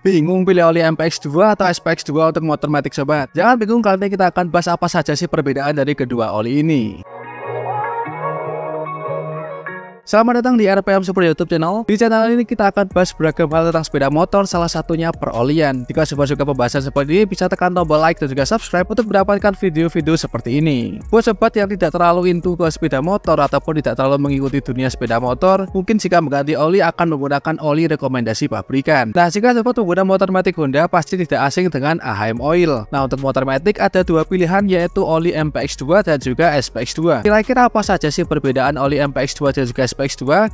Bingung pilih oli MPX2 atau SPX2 untuk motor matic sobat? Jangan bingung, kali ini kita akan bahas apa saja sih perbedaan dari kedua oli ini. Selamat datang di RPM Super YouTube channel. Di channel ini kita akan bahas beragam hal tentang sepeda motor, salah satunya perolian. Jika sobat suka pembahasan seperti ini, bisa tekan tombol like dan juga subscribe untuk mendapatkan video-video seperti ini. Buat sobat yang tidak terlalu into ke sepeda motor ataupun tidak terlalu mengikuti dunia sepeda motor, mungkin jika mengganti oli akan menggunakan oli rekomendasi pabrikan. Nah, jika sobat pengguna motor matic Honda pasti tidak asing dengan AHM Oil. Nah, untuk motor matic ada dua pilihan, yaitu oli MPX2 dan juga SPX2. Kira-kira apa saja sih perbedaan oli MPX2 dan juga SPX2?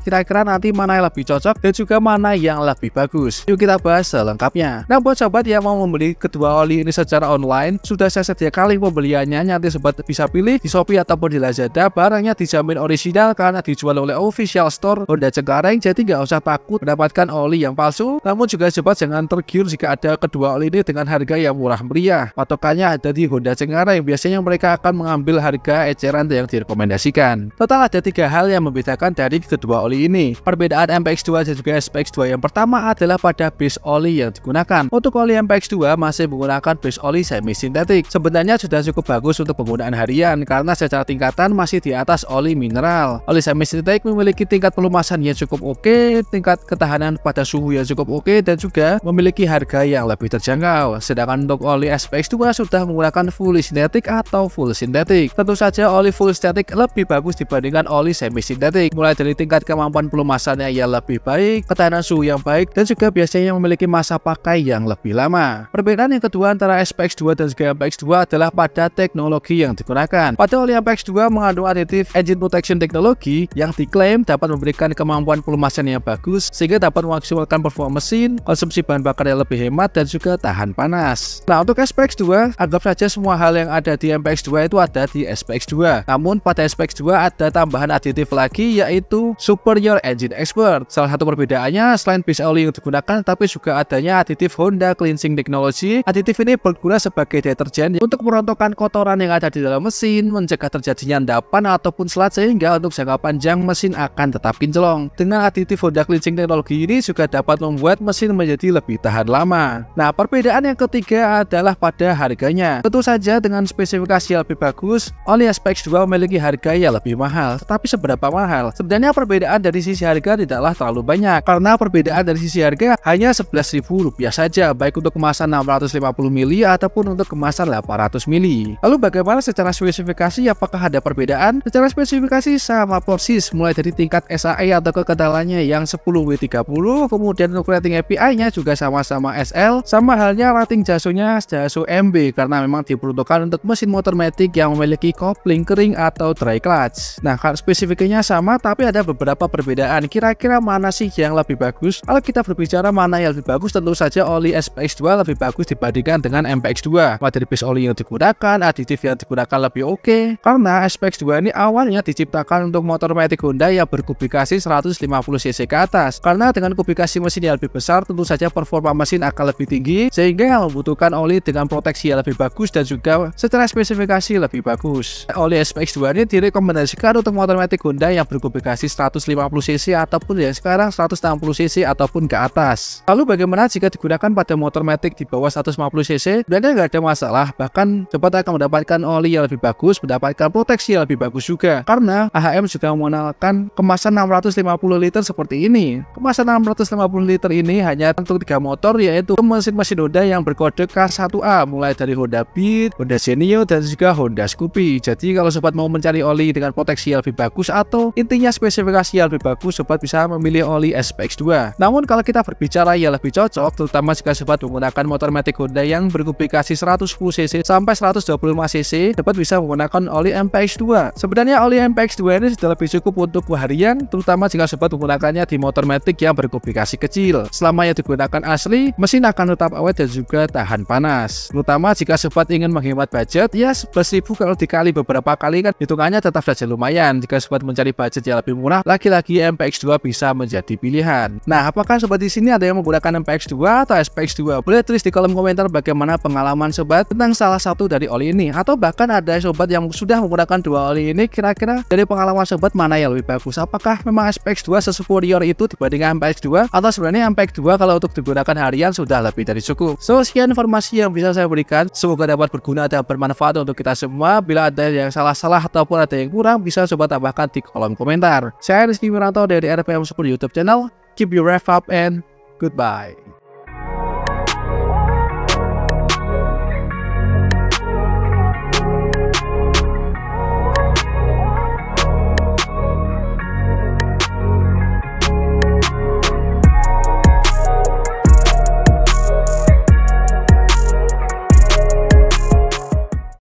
Kira-kira nanti mana yang lebih cocok dan juga mana yang lebih bagus? Yuk kita bahas selengkapnya. Nah, buat sobat yang mau membeli kedua oli ini secara online, sudah saya sediakan link pembeliannya. Nanti sobat bisa pilih di Shopee ataupun di Lazada. Barangnya dijamin original karena dijual oleh official store Honda Cengkareng, jadi nggak usah takut mendapatkan oli yang palsu. Namun juga sobat jangan tergiur jika ada kedua oli ini dengan harga yang murah meriah. Patokannya ada di Honda Cengkareng. Biasanya mereka akan mengambil harga eceran yang direkomendasikan. Total ada 3 hal yang membedakan dari kedua oli ini. Perbedaan MPX2 dan juga SPX2 yang pertama adalah pada base oli yang digunakan. Untuk oli MPX2 masih menggunakan base oli semi sintetik. Sebenarnya sudah cukup bagus untuk penggunaan harian karena secara tingkatan masih di atas oli mineral. Oli semi sintetik memiliki tingkat pelumasan yang cukup oke, tingkat ketahanan pada suhu yang cukup oke, dan juga memiliki harga yang lebih terjangkau. Sedangkan untuk oli SPX2 sudah menggunakan fully sintetik atau full sintetik. Tentu saja oli full sintetik lebih bagus dibandingkan oli semi sintetik, mulai dari tingkat kemampuan pelumasannya yang lebih baik, ketahanan suhu yang baik, dan juga biasanya memiliki masa pakai yang lebih lama. Perbedaan yang kedua antara SPX2 dan juga MPX2 adalah pada teknologi yang digunakan. Pada oli MPX2 mengandung aditif engine protection teknologi yang diklaim dapat memberikan kemampuan pelumasan yang bagus sehingga dapat memaksimalkan performa mesin, konsumsi bahan bakar yang lebih hemat, dan juga tahan panas. Nah, untuk SPX2, anggap saja semua hal yang ada di MPX2 itu ada di SPX2. Namun pada SPX2 ada tambahan aditif lagi, yaitu Superior Engine Expert. Salah satu perbedaannya selain base oli yang digunakan, tapi juga adanya aditif Honda Cleansing Technology. Aditif ini berguna sebagai deterjen untuk merontokkan kotoran yang ada di dalam mesin, mencegah terjadinya endapan ataupun selat, sehingga untuk jangka panjang mesin akan tetap kinclong. Dengan aditif Honda Cleansing Technology ini juga dapat membuat mesin menjadi lebih tahan lama. Nah, perbedaan yang ketiga adalah pada harganya. Tentu saja dengan spesifikasi yang lebih bagus, oli SPX2 memiliki harga yang lebih mahal. Tetapi seberapa mahal? Sebenarnya perbedaan dari sisi harga tidaklah terlalu banyak, karena perbedaan dari sisi harga hanya Rp11.000 saja, baik untuk kemasan 650 mili ataupun untuk kemasan 800 mili. Lalu bagaimana secara spesifikasi? Apakah ada perbedaan? Secara spesifikasi sama persis, mulai dari tingkat SAE atau kekentalannya yang 10W30, kemudian untuk rating API-nya juga sama-sama SL, sama halnya rating jasonya jaso MB karena memang diperuntukkan untuk mesin motor matic yang memiliki kopling kering atau dry clutch. Nah, spesifikasinya sama, tapi ada beberapa perbedaan. Kira-kira mana sih yang lebih bagus? Kalau kita berbicara mana yang lebih bagus, tentu saja oli SPX2 lebih bagus dibandingkan dengan MPX2. Dari base oli yang digunakan, aditif yang digunakan lebih oke, karena SPX2 ini awalnya diciptakan untuk motor matic Honda yang berkubikasi 150cc ke atas. Karena dengan kubikasi mesin yang lebih besar, tentu saja performa mesin akan lebih tinggi, sehingga membutuhkan oli dengan proteksi yang lebih bagus dan juga secara spesifikasi lebih bagus. Oli SPX2 ini direkomendasikan untuk motor matic Honda yang berkubikasi 150cc ataupun yang sekarang 160cc ataupun ke atas. Lalu bagaimana jika digunakan pada motor matic di bawah 150cc? Sebenarnya nggak ada masalah, bahkan sobat akan mendapatkan oli yang lebih bagus, mendapatkan proteksi yang lebih bagus juga, karena AHM juga mengenalkan kemasan 650 liter seperti ini. Kemasan 650 liter ini hanya untuk 3 motor, yaitu mesin-mesin Honda yang berkode K1A, mulai dari Honda Beat, Honda Genio, dan juga Honda Scoopy. Jadi kalau sobat mau mencari oli dengan proteksi yang lebih bagus atau intinya spesifikasi yang lebih bagus, sobat bisa memilih oli SPX2. Namun kalau kita berbicara yang lebih cocok, terutama jika sobat menggunakan motor matic Honda yang berkubikasi 110cc sampai 125cc, sobat bisa menggunakan oli MPX2. Sebenarnya oli MPX2 ini sudah lebih cukup untuk harian, terutama jika sobat menggunakannya di motor matic yang berkubikasi kecil. Selama yang digunakan asli, mesin akan tetap awet dan juga tahan panas. Terutama jika sobat ingin menghemat budget, ya 11.000 kalau dikali beberapa kali kan hitungannya tetap saja lumayan. Jika sobat mencari budget yang lebih lebih murah, lagi-lagi MPX2 bisa menjadi pilihan. Nah, apakah sobat di sini ada yang menggunakan MPX2 atau SPX2? Boleh tulis di kolom komentar bagaimana pengalaman sobat tentang salah satu dari oli ini, atau bahkan ada sobat yang sudah menggunakan dua oli ini. Kira-kira dari pengalaman sobat mana yang lebih bagus? Apakah memang SPX2 sesuperior itu dibandingkan MPX2, atau sebenarnya MPX2 kalau untuk digunakan harian sudah lebih dari cukup? So, sekian informasi yang bisa saya berikan, semoga dapat berguna dan bermanfaat untuk kita semua. Bila ada yang salah-salah ataupun ada yang kurang, bisa sobat tambahkan di kolom komentar. Saya Rizky Wiranto dari RPM Super YouTube channel. Keep your ref up and goodbye.